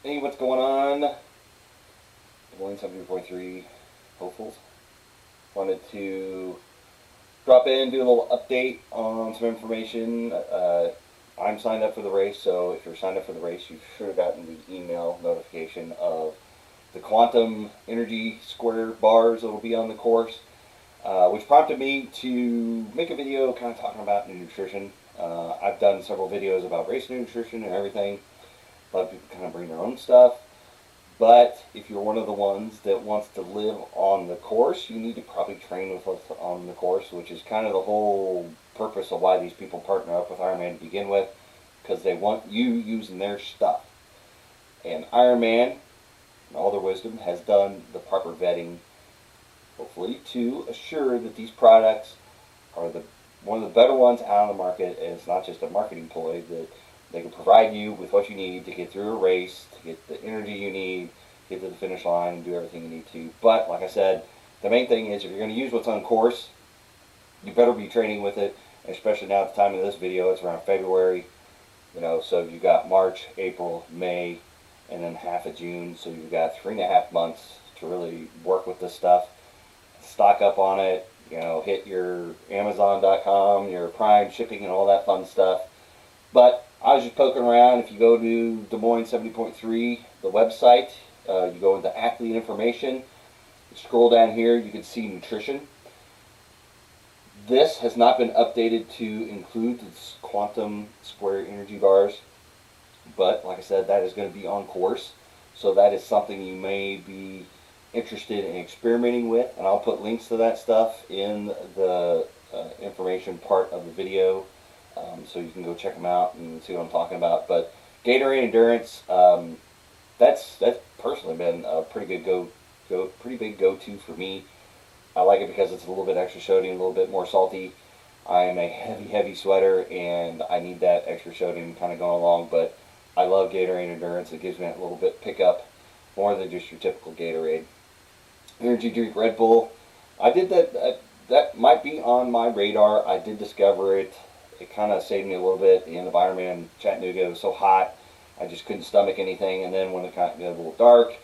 Hey, what's going on? Des Moines 70.3 hopefuls. Wanted to drop in, do a little update on some information. I'm signed up for the race, so if you're signed up for the race, you should have gotten the email notification of the quantum energy square bars that will be on the course, which prompted me to make a video kind of talking about nutrition. I've done several videos about race nutrition and everything. A lot of people kind of bring their own stuff. But if you're one of the ones that wants to live on the course, you need to probably train with us on the course, which is kind of the whole purpose of why these people partner up with Ironman to begin with, because they want you using their stuff. And Ironman, in all their wisdom, has done the proper vetting, hopefully, to assure that these products are one of the better ones out on the market, and it's not just a marketing ploy, that they can provide you with what you need to get through a race, to get the energy you need, get to the finish line, and do everything you need to. But, like I said, the main thing is if you're going to use what's on course, you better be training with it, especially now at the time of this video, it's around February, so you've got March, April, May, and then half of June, so you've got 3.5 months to really work with this stuff, stock up on it, hit your Amazon.com, your Prime shipping and all that fun stuff. But I was just poking around. If you go to Des Moines 70.3, the website, you go into athlete information, you scroll down here, you can see nutrition. This has not been updated to include the quantum square energy bars, but like I said, that is going to be on course. So that is something you may be interested in experimenting with, and I'll put links to that stuff in the information part of the video. So you can go check them out and see what I'm talking about. But Gatorade Endurance, that's personally been a pretty big go-to for me. I like it because it's a little bit extra sodium, a little bit more salty. I'm a heavy sweater, and I need that extra sodium kind of going along. But I love Gatorade Endurance. It gives me that little bit pickup, more than just your typical Gatorade. Energy drink Red Bull. I did that. That might be on my radar. I did discover it. It kind of saved me a little bit. The end of Ironman Chattanooga, it was so hot, I just couldn't stomach anything. And then when it got a little dark,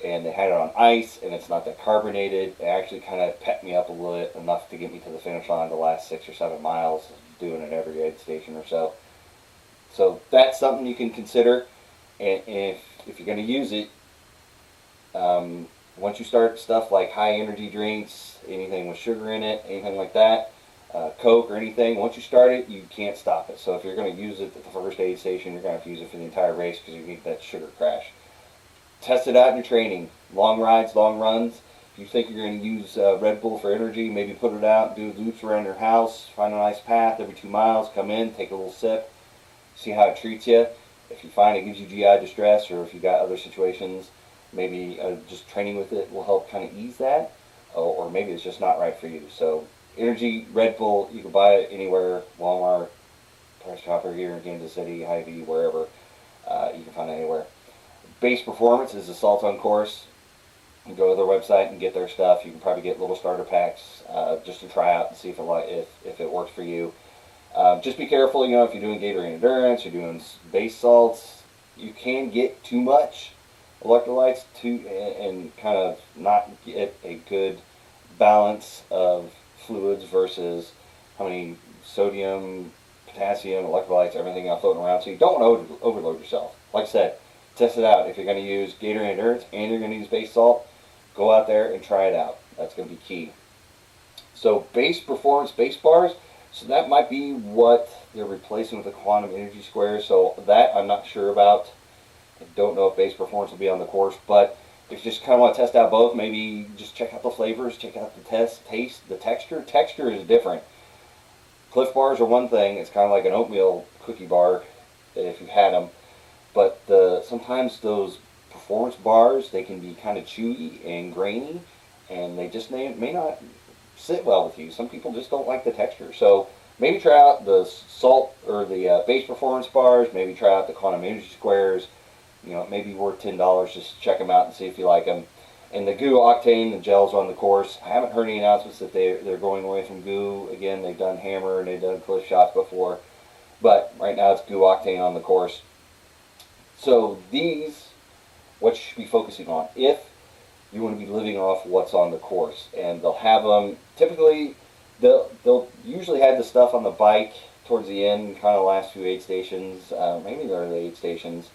and they had it on ice, and it's not that carbonated, it actually kind of pepped me up a little bit, enough to get me to the finish line the last 6 or 7 miles, doing it every aid station or so. So that's something you can consider. And if you're going to use it, once you start stuff like high energy drinks, anything with sugar in it, anything like that, Coke or anything, once you start it, you can't stop it. So if you're going to use it at the first aid station, you're going to have to use it for the entire race because you get that sugar crash. Test it out in your training. Long rides, long runs. If you think you're going to use Red Bull for energy, maybe put it out, do loops around your house, find a nice path every 2 miles, come in, take a little sip, see how it treats you. If you find it gives you GI distress, or if you got other situations, maybe just training with it will help kind of ease that, or maybe it's just not right for you. So energy, Red Bull, you can buy it anywhere, Walmart, Price Chopper here in Kansas City, Hy-Vee, wherever. You can find it anywhere. Base Performance is Assault on Course. You can go to their website and get their stuff. You can probably get little starter packs just to try out and see if it works for you. Just be careful, if you're doing Gatorade Endurance, you're doing base salts, you can get too much electrolytes and kind of not get a good balance of fluids versus how many sodium, potassium, electrolytes, everything else floating around. So you don't want to overload yourself. Like I said, test it out. If you're going to use Gatorade Endurance and you're going to use base salt, go out there and try it out. That's going to be key. So base performance base bars, so that might be what they're replacing with the quantum energy square. So that I'm not sure about. I don't know if base performance will be on the course, but if you just kind of want to test out both, maybe just check out the flavors, check out the taste, the texture. Texture is different. Cliff bars are one thing. It's kind of like an oatmeal cookie bar if you've had them. But sometimes those performance bars, they can be kind of chewy and grainy, and they just may not sit well with you. Some people just don't like the texture. So maybe try out the salt or the base performance bars. Maybe try out the quantum energy squares. It may be worth $10 just to check them out and see if you like them. And the goo octane, the gels on the course, I haven't heard any announcements that they're going away from goo. Again, they've done hammer and they've done cliff shots before, but right now it's goo octane on the course. So these what you should be focusing on if you want to be living off what's on the course. And they'll have them, typically, they'll usually have the stuff on the bike towards the end, kind of last few aid stations, maybe the early aid stations.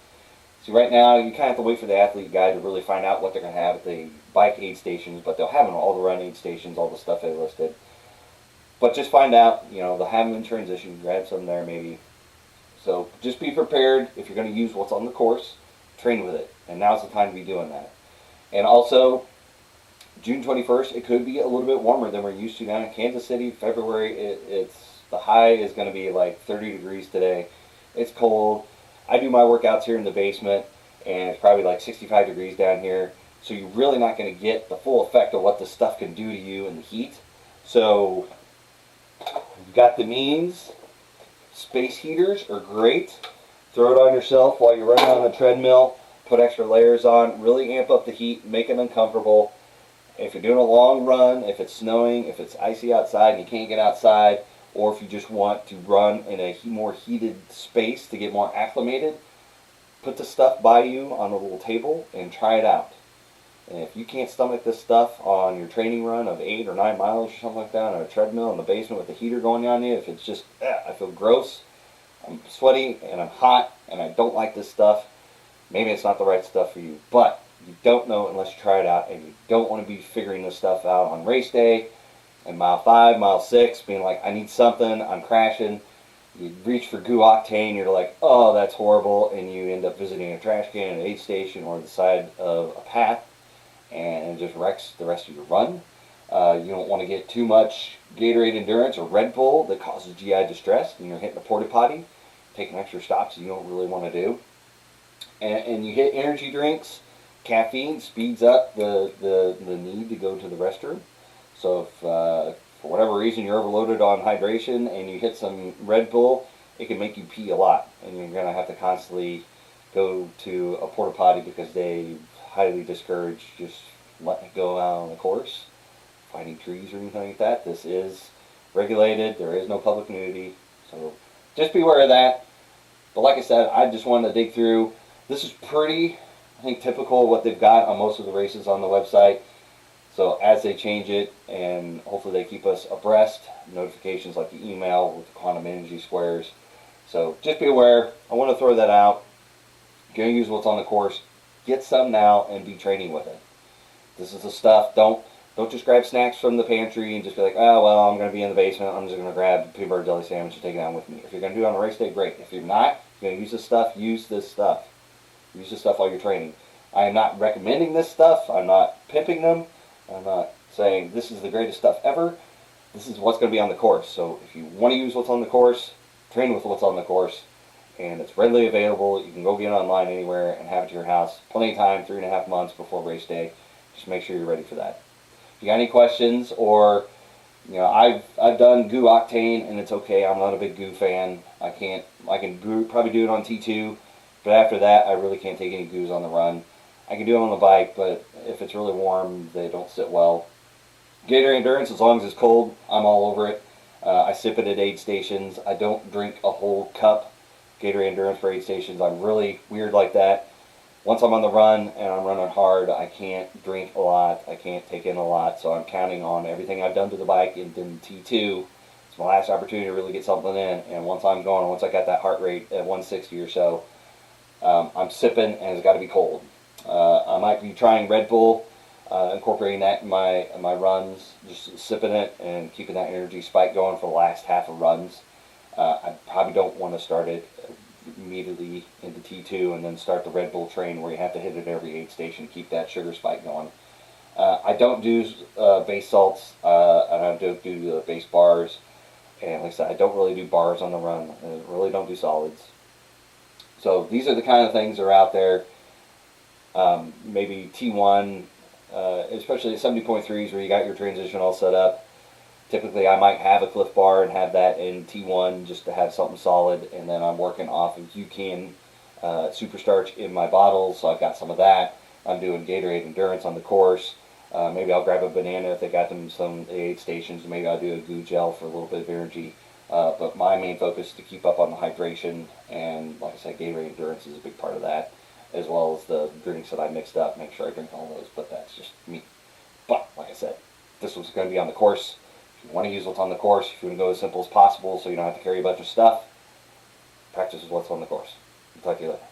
So right now, you kind of have to wait for the athlete guide to really find out what they're going to have at the bike aid stations, but they'll have them all the run aid stations, all the stuff they listed. But just find out, they'll have them in transition, grab some there maybe. So just be prepared if you're going to use what's on the course, train with it. And now's the time to be doing that. And also, June 21st, it could be a little bit warmer than we're used to now in Kansas City. February, it's the high is going to be like 30 degrees today. It's cold. I do my workouts here in the basement, and it's probably like 65 degrees down here. So you're really not going to get the full effect of what this stuff can do to you in the heat. So you've got the means. Space heaters are great. Throw it on yourself while you're running on the treadmill. Put extra layers on. Really amp up the heat. Make it uncomfortable. If you're doing a long run, if it's snowing, if it's icy outside and you can't get outside, or if you just want to run in a more heated space to get more acclimated, put the stuff by you on a little table and try it out. And if you can't stomach this stuff on your training run of 8 or 9 miles or something like that on a treadmill in the basement with the heater going on you, if it's just, I feel gross, I'm sweaty and I'm hot and I don't like this stuff, maybe it's not the right stuff for you. But you don't know unless you try it out, and you don't want to be figuring this stuff out on race day and mile 5, mile 6, being like, I need something, I'm crashing. You reach for goo octane, you're like, oh, that's horrible, and you end up visiting a trash can, an aid station, or the side of a path, and it just wrecks the rest of your run. You don't want to get too much Gatorade Endurance or Red Bull that causes GI distress, and you're hitting a porta potty, taking extra stops you don't really want to do. And you hit energy drinks. Caffeine speeds up the need to go to the restroom. So if for whatever reason you're overloaded on hydration and you hit some Red Bull, it can make you pee a lot. And you're going to have to constantly go to a porta potty because they highly discourage just letting it go out on the course, finding trees or anything like that. This is regulated. There is no public nudity. So just be aware of that. But like I said, I just wanted to dig through. This is pretty, I think, typical of what they've got on most of the races on the website. So as they change it, and hopefully they keep us abreast, notifications like the email with the quantum energy squares. So just be aware. I want to throw that out. If you're going to use what's on the course, get some now and be training with it. This is the stuff. Don't just grab snacks from the pantry and just be like, oh, well, I'm going to be in the basement. I'm just going to grab a peanut butter jelly sandwich and take it down with me. If you're going to do it on a race day, great. If you're not, you're going to use this stuff, use this stuff. Use this stuff while you're training. I am not recommending this stuff. I'm not pimping them. I'm not saying this is the greatest stuff ever. This is what's going to be on the course. So if you want to use what's on the course, train with what's on the course. And it's readily available. You can go get it online anywhere and have it to your house. Plenty of time, 3.5 months before race day. Just make sure you're ready for that. If you got any questions, or I've done goo octane and it's okay. I'm not a big goo fan. I can probably do it on T2. But after that, I really can't take any goos on the run. I can do it on the bike, but if it's really warm, they don't sit well. Gatorade Endurance, as long as it's cold, I'm all over it. I sip it at aid stations. I don't drink a whole cup Gatorade Endurance for aid stations. I'm really weird like that. Once I'm on the run and I'm running hard, I can't drink a lot. I can't take in a lot. So I'm counting on everything I've done to the bike and then T2. It's my last opportunity to really get something in. And once I'm going, once I got that heart rate at 160 or so, I'm sipping, and it's got to be cold. I might be trying Red Bull, incorporating that in my runs, just sipping it and keeping that energy spike going for the last half of runs. I probably don't want to start it immediately into T2 and then start the Red Bull train where you have to hit it every aid station to keep that sugar spike going. I don't do base salts, and I don't do base bars, and like I said, I don't really do bars on the run. I really don't do solids. So these are the kind of things that are out there. Maybe T1, especially at 70.3s where you got your transition all set up. Typically I might have a Cliff Bar and have that in T1 just to have something solid, and then I'm working off of UCAN super starch in my bottles, so I've got some of that. I'm doing Gatorade Endurance on the course. Maybe I'll grab a banana if they got them some aid stations. Maybe I'll do a goo gel for a little bit of energy. But my main focus is to keep up on the hydration, and like I said, Gatorade Endurance is a big part of that. as well as the drinks that I mixed up. Make sure I drink all those, but that's just me. But like I said, this was going to be on the course. If you want to use what's on the course, if you want to go as simple as possible so you don't have to carry a bunch of stuff, practice is what's on the course. I'll talk to you later.